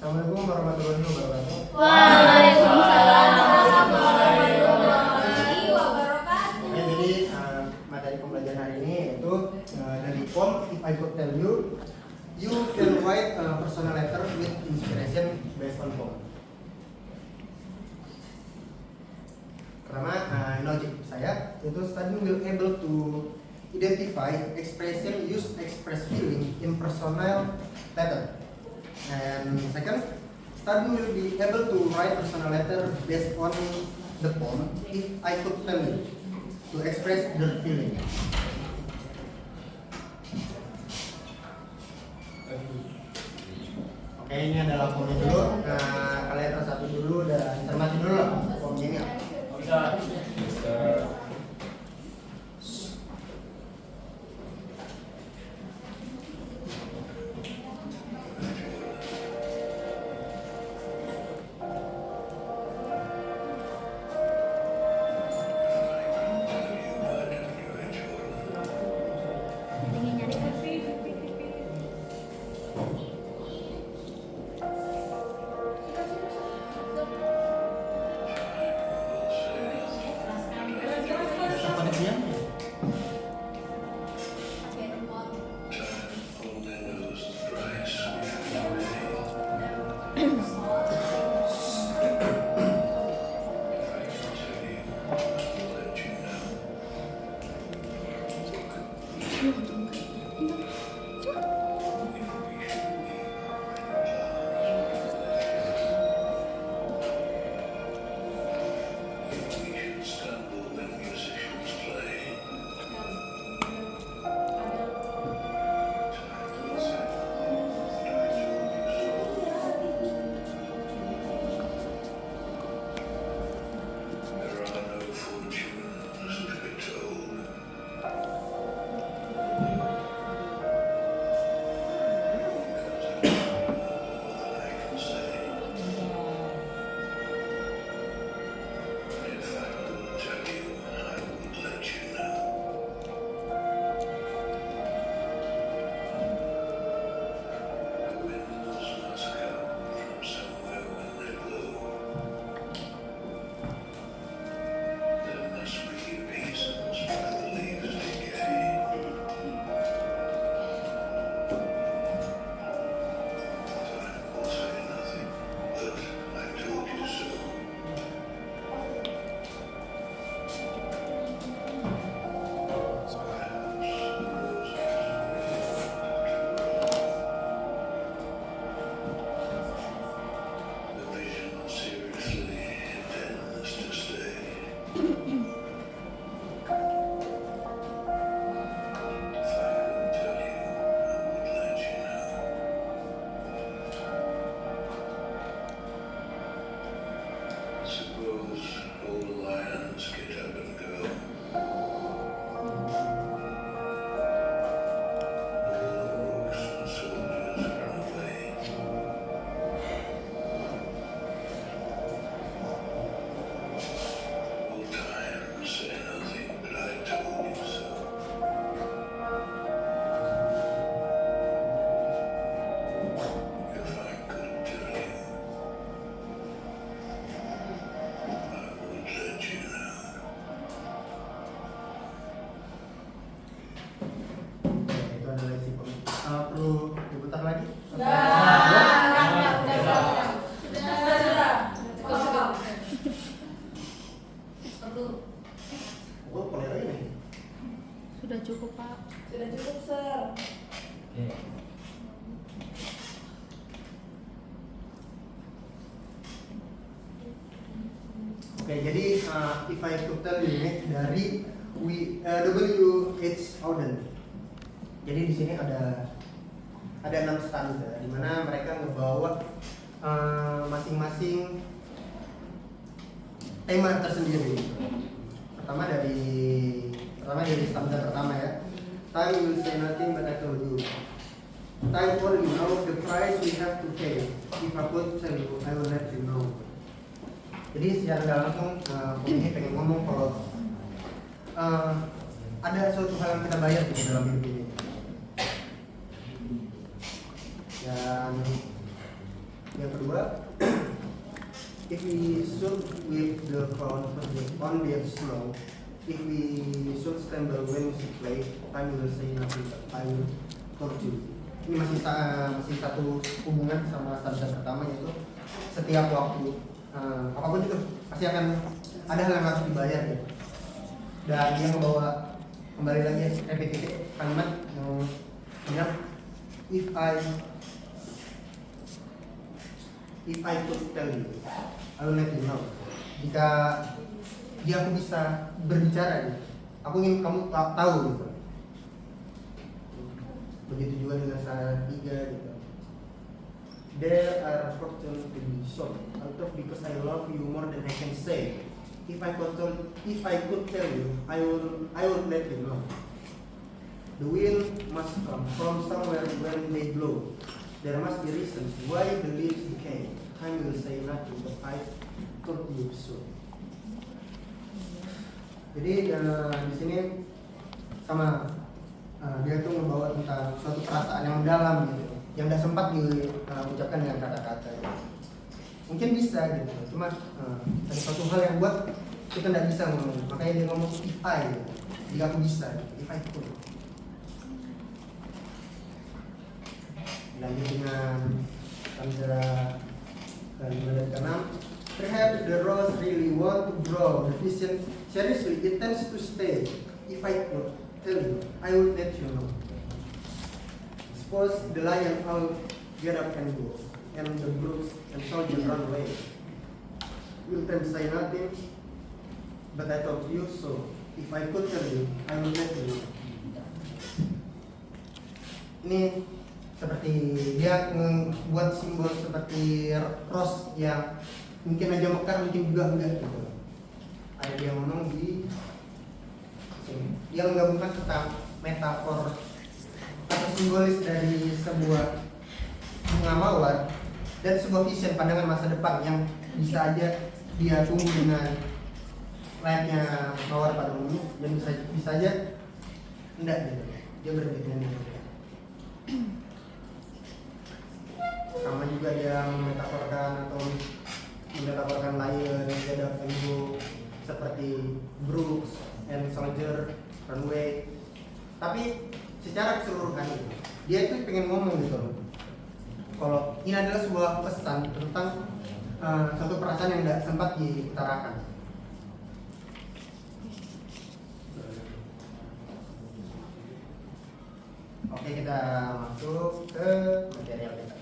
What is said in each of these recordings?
Assalamualaikum warahmatullahi wabarakatuh. Waalaikumsalam warahmatullahi wabarakatuh. Jadi materi pembelajaran hari ini yaitu dari poem If I Could Tell You, you can write a personal letter with inspiration based on poem. Pertama, ini objektif saya yaitu study will able to identify expression use express feeling in personal letter. And second, study will be able to write personal letter based on the poem If I Could Tell You to express their feeling. Oke, ini adalah poemnya dulu. Nah, kalian satu dulu dan cermati dulu lah poemnya ini. Bisa. Perlu diputar lagi? Oh, boleh lagi nih. Sudah cukup, Pak. Sudah cukup, Sir. Oke, jadi If I Could Tell You ini dari W.H. Auden. Jadi di sini ada 6 stanza di mana mereka ngebawa masing-masing tema tersendiri. Pertama dari stanza pertama ya. Time will say nothing but I told you. Time for you know the price we have to pay. If I could tell you, I will let you know. Jadi secara nggak langsung ini pengen ngomong kalau ada suatu hal yang kita bayar di dalam hidup ini. Dan Yang kedua, if we shoot with the phone on the snow, if we should stumble when we play, I will say nothing but I will hurt you. Ini masih satu hubungan sama standar pertama, yaitu setiap waktu apapun itu pasti akan ada hal yang harus dibayar gitu. Dan dia membawa kembali lagi repetitif kalimat yang bilang if I could tell you, I will let you know. Jika aku bisa berbicara, gitu, aku ingin kamu tahu gitu. Begitu juga dengan syarat 3 gitu. There are fortune to be shown out of because I love you more than I can say. If I could tell you, I would let you know. The wind must come from somewhere when they blow. There must be reasons why the leaves decay. Time will say nothing, but I told you so. Jadi di sini sama dia tuh membawa tentang suatu perasaan yang mendalam gitu, yang tidak sempat diucapkan dengan kata-kata. Gitu. Mungkin bisa gitu, cuma ada suatu hal yang buat kita tidak bisa ngomong. Makanya dia ngomong if I, gitu. Jika aku bisa, gitu. If I could. Lanjut dengan tanda kalimat ke-6. Perhaps the rose really want to grow. The vision seriously it tends to stay. If I could tell you, I would let you know. Suppose the lion will get up and go, and the brooks and soldier run away. Will them say nothing? But I told you so. If I could tell you, I would let you know. Ini seperti dia membuat simbol seperti rose yang mungkin aja mekar, mungkin juga enggak gitu. Ada dia ngomong di sini. Dia menggabungkan tentang metafor atau simbolis dari sebuah bunga mawar dan sebuah vision pandangan masa depan yang bisa aja dia tumbuh dengan layaknya mawar pada umumnya, dan bisa aja enggak gitu. Dia berbeda dengan itu. Sama juga dia memetaforkan lion yang ada pengu seperti brooks and soldier runway. Tapi secara keseluruhan dia itu pengen ngomong gitu loh, kalau ini adalah sebuah pesan tentang suatu perasaan yang tidak sempat diutarakan. Oke, kita masuk ke material kita.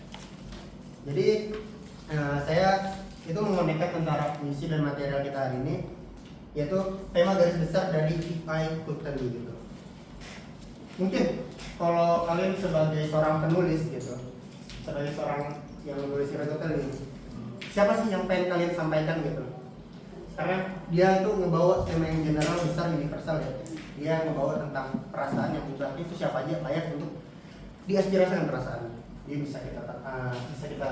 Jadi saya itu mengonekkan antara puisi dan material kita hari ini, yaitu tema garis besar dari If I Could Tell You gitu. Mungkin kalau kalian sebagai seorang penulis gitu, sebagai seorang yang menulis storytelling, siapa sih yang pengen kalian sampaikan gitu? Karena dia itu membawa tema yang general, besar, universal ya. Dia membawa tentang perasaan yang mudah, itu siapa aja layak untuk diaspirasikan perasaan. Dia bisa kita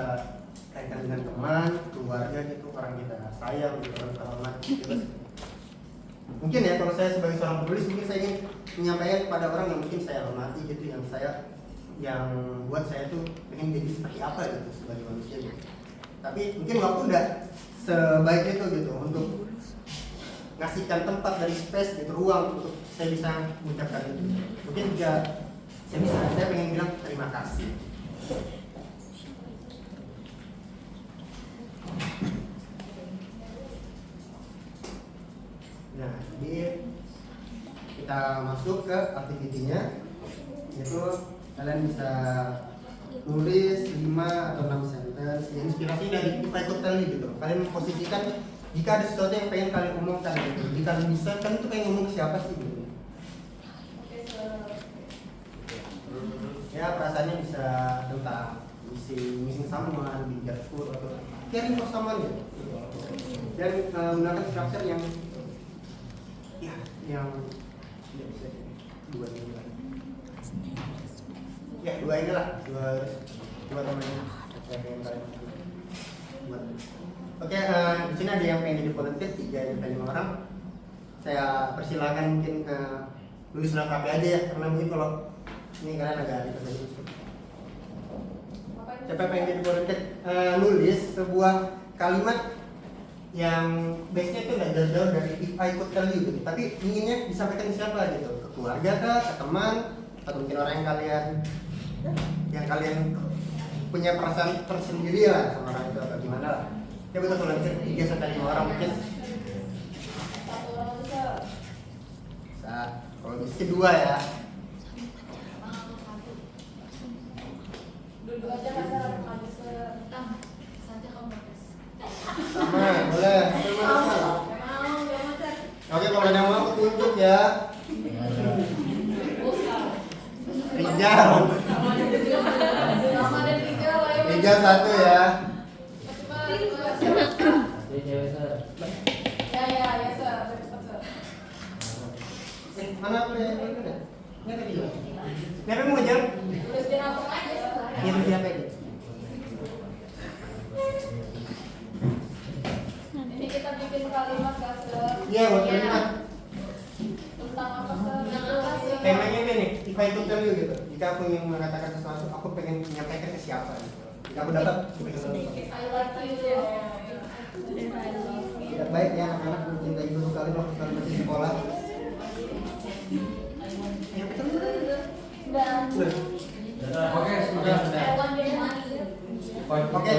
kaitkan dengan teman, keluarga gitu, orang kita sayang gitu, orang terhormat gitu. Mungkin ya kalau saya sebagai seorang penulis, mungkin saya ingin menyampaikan kepada orang yang mungkin saya hormati gitu, yang buat saya tuh pengen jadi seperti apa gitu sebagai manusia gitu. Tapi mungkin waktu udah sebaik itu gitu untuk ngasihkan tempat dari space gitu, ruang untuk saya bisa mengucapkan itu. Mungkin juga saya pengen bilang terima kasih. Nah, jadi kita masuk ke aktivitinya, yaitu kalian bisa nulis 5 atau 6 sentence yang inspirasi dari If I Could Tell You gitu. Kalian memposisikan jika ada sesuatu yang pengen kalian omongkan gitu. Jika kalian bisa, kan itu pengen ngomong ke siapa sih gitu. Ya perasaannya bisa tentang missing someone, being careful, atau caring for someone gitu. Dan menggunakan structure yang dua ini lah, dua temannya yang pengen kalian buat. Oke, di sini ada yang pengen jadi volunteer 3-5 orang. Saya persilakan mungkin nulis lengkap aja ya, karena mungkin kalau ini kalian agak ribet aja. siapa yang pengen jadi volunteer nulis sebuah kalimat yang base-nya itu nggak jauh-jauh dari if I could tell you gitu, tapi inginnya disampaikan ke siapa gitu, ke keluarga kah, ke teman, atau mungkin orang yang kalian punya perasaan tersendiri lah sama orang itu atau gimana lah. Ya betul volunteer 3-5 orang mungkin. Kalau bisa 2 ya. Duduk aja kasar maju Saja kamu tes. Sama, boleh. Oke, kalau ada yang mau aku tunjuk ya. Rijal. Rijal 1 ya. Mana aku ya? Ini tadi ya. Siapa mau ngejar? Ini siapa ini? Ini kita bikin kalimat kasar Iya, buat kalimat. tentang apa sih? Temanya ini nih, if I could tell you gitu. Jika aku ingin mengatakan sesuatu, aku pengen menyampaikan ke siapa gitu. Jika aku dapat, aku pengen ngomong. I like you. Tidak baik ya anak-anak mencintai guru kalian waktu kalian masih di sekolah. Ya betul. Dan Oke, sudah. Oke.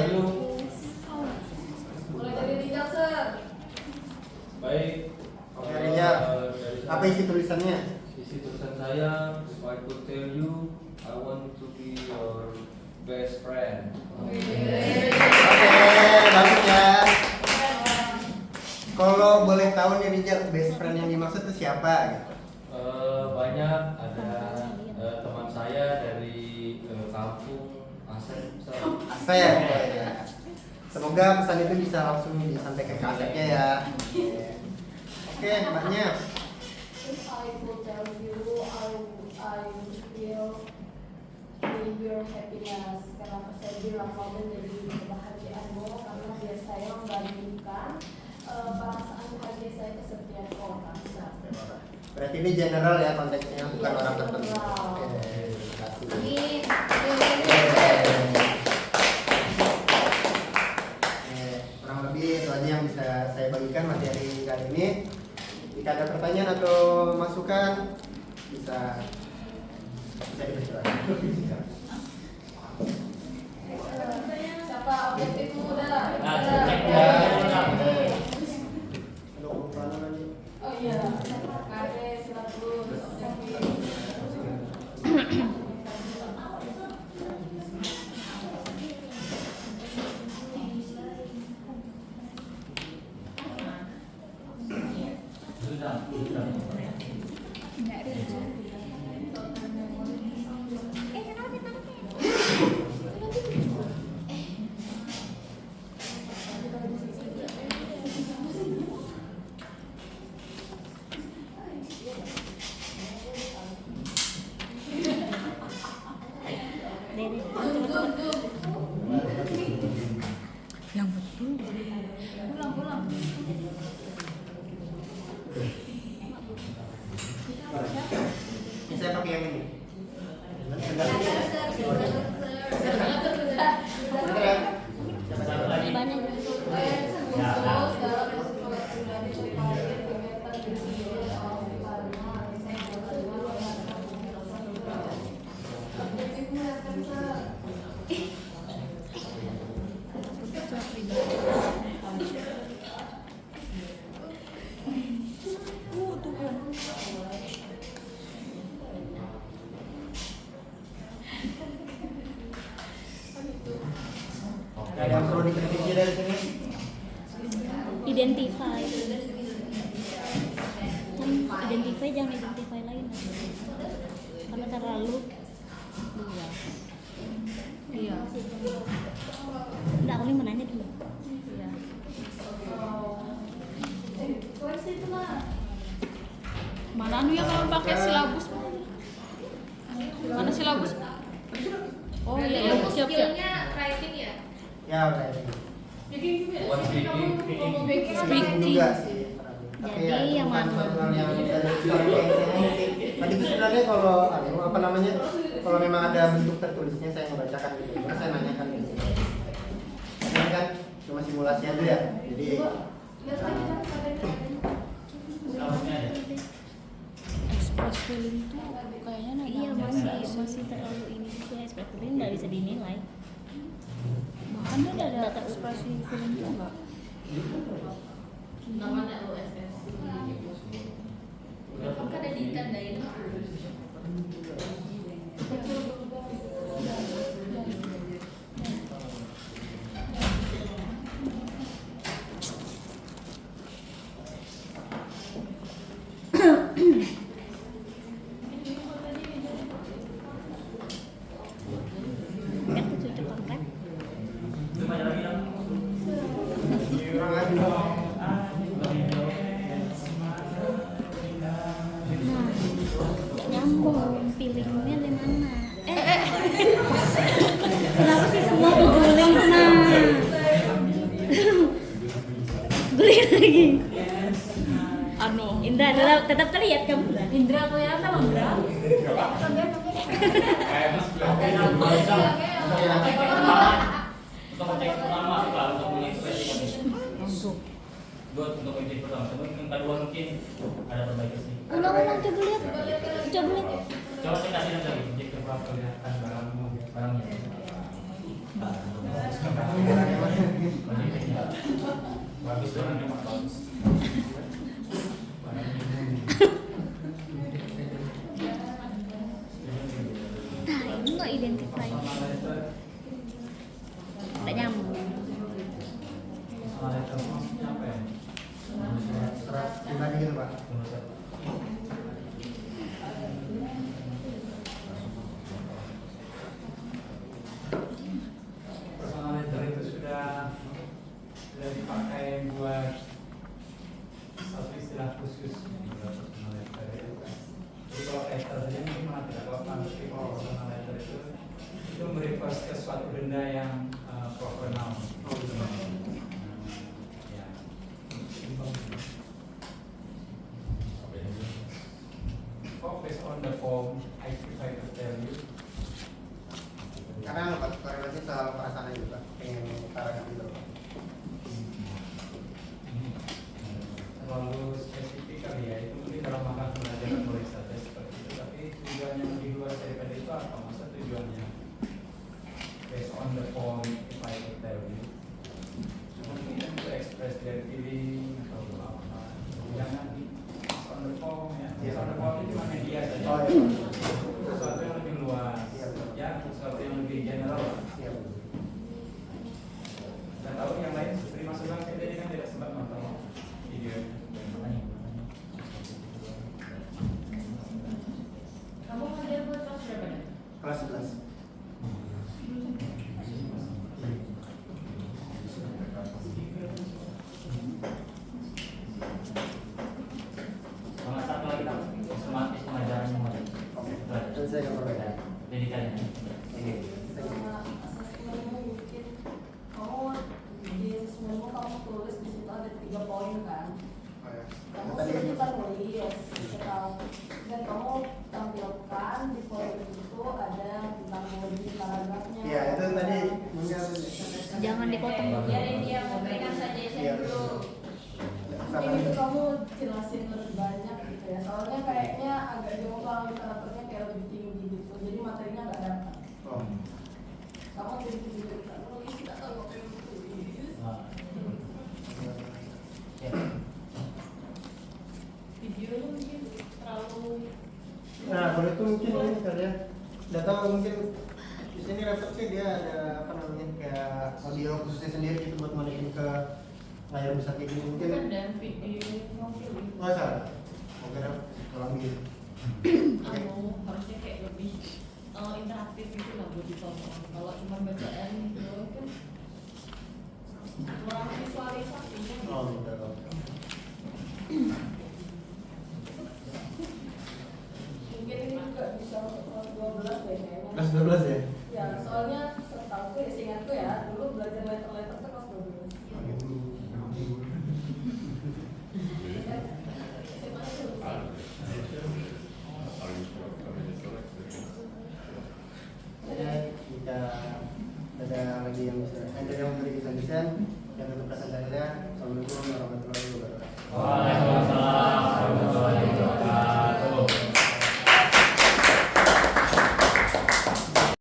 boleh jadi Rijal sir. Baik. Oke, Rijal. Apa isi tulisannya? Isi tulisan saya, if I could tell you, I want to be your best friend. Oke, bagus ya. Kalau boleh tahu nih Rijal, best friend yang dimaksud itu siapa gitu? Banyak, ada teman saya dari kampung Asep. Asep ya. Semoga pesan itu bisa langsung disampaikan ke Asepnya ya. Oke, mbaknya. If I could tell you, I would feel your happiness. Kenapa saya bilang kamu menjadi kebahagiaanmu? Karena dia saya membandingkan perasaan bahagia saya ke setiap orang. Berarti ini general ya konteksnya, bukan orang tertentu. Oke, terima kasih. Amin. Kurang lebih itu aja yang bisa saya bagikan materi kali ini. Jika ada pertanyaan atau masukan bisa dipersilakan. Siapa objektifmu udah? Oh iya. Oke, silakan. Yang betul. Pulang. Ini saya pakai yang ini. Ada yang perlu dikritisi dari sini? Identify. Identify jangan identify lain. Karena terlalu luas. Iya. Enggak, aku mau nanya dulu. Iya. Mana anu yang kalau pakai silabus? Mana silabus? Oh iya, siap. writing ya? Ya udah. One speaking. Speaking juga sih. Tapi ya, Jadi yang bukan mana? suatu hal yang dari storytelling sih. Tadi itu sebenarnya kalau apa namanya, kalau memang ada bentuk tertulisnya saya membacakan gitu. Karena saya nanyakan gitu. kan cuma simulasi aja ya. Jadi Lihat lagi kan Express feeling tuh kayaknya nggak Iya bisa. masih terlalu ini juga express feeling nggak bisa dinilai. Bahkan dia ada ekspresi feeling tuh nggak. namanya OSS. Apakah ada ditandain? Kan cucu pangkat. kurang lagi dong. Nyambung feelingnya di mana? Kenapa sih semua guling guling lagi. Anu. Indra tetap terlihat kamu. Indra kelihatan loh, Indra. Untuk ngecek pertama lah, untuk mengekspresikan Masuk. buat untuk ngecek pertama, tapi yang kedua mungkin ada perbaikan sih. Ulang coba lihat. Coba lihat. Coba kita kasih lagi, cek berapa kelihatan barangnya. Bagus tuh nanti bagus. Nah, ini nggak identify. Tak nyambung. Serat pribadi gitu Pak. Personalizer itu sudah dipakai buat satu istilah khusus personalizer itu kan. Jadi kalau caster saja mungkin malah tidak apa-apa, tapi kalau personalizer itu merefer ke suatu benda yang proper noun. Ya. Based on the form, I try to tell you. Karena Pak korelasi soal perasaan juga pengen utarakan gitu Pak. Terlalu spesifik kali ya, itu mungkin dalam maka pelajaran boleh saja seperti itu, tapi tujuannya lebih luas daripada itu apa? Masa tujuannya based on the form, if I could tell you, mungkin to express their feeling atau apa, jangan based on the form ya, based on the form itu cuma media saja. Oh iya. Sesuatu yang lebih luas ya, sesuatu yang lebih general. Iya. Dan tahu yang lain terima sebang saya tadi kan tidak sempat nonton video. Kamu ngajar buat kelas berapa nih? Kelas 11. Sama satu lagi kan, sistematis pengajarannya model. Dan saya akan perbedaan. Pendidikannya. Oke. Sama asesmenmu mungkin kamu di asesmenmu kamu tulis di situ ada 3 poin kan? Oh ya. Kamu Tadi kan sudah nulis dan kamu tampilkan di poin itu ada tentang body paragrafnya. Iya, itu tadi mungkin Jangan dipotong. Biarin dia memberikan saja Iya. saya dulu. Mungkin itu kamu jelasin lebih banyak gitu ya. Soalnya kayaknya agak jomplang literaturnya kayak lebih tinggi gitu. Jadi materinya nggak dapat. Oh. Kamu jadi tidak nulis tidak tahu apa yang tulis. Videonya mungkin terlalu. Nah, kalau itu mungkin ini kali ya. Nggak tahu mungkin di sini laptopnya dia ada apa namanya kayak audio khususnya sendiri gitu buat masukin ke layar besar kayak gini mungkin. Bukan dan video yang film. Oh salah. Mungkin tolong gitu. Anu harusnya kayak lebih interaktif gitu lah buat ditonton. Kalau cuma bacaan gitu kan kurang visualisasinya. Oh betul. Mungkin ini juga bisa untuk kelas 12 deh kayaknya. Kelas 12 ya? Ya, soalnya setahu ya, seingatku ya, dulu belajar letter-letter tuh kelas 12. SMA itu bisa. Ya, kita ada lagi yang bisa. Ada yang yang beri desain dan untuk presentasinya. Assalamualaikum warahmatullahi wabarakatuh. Waalaikumsalam.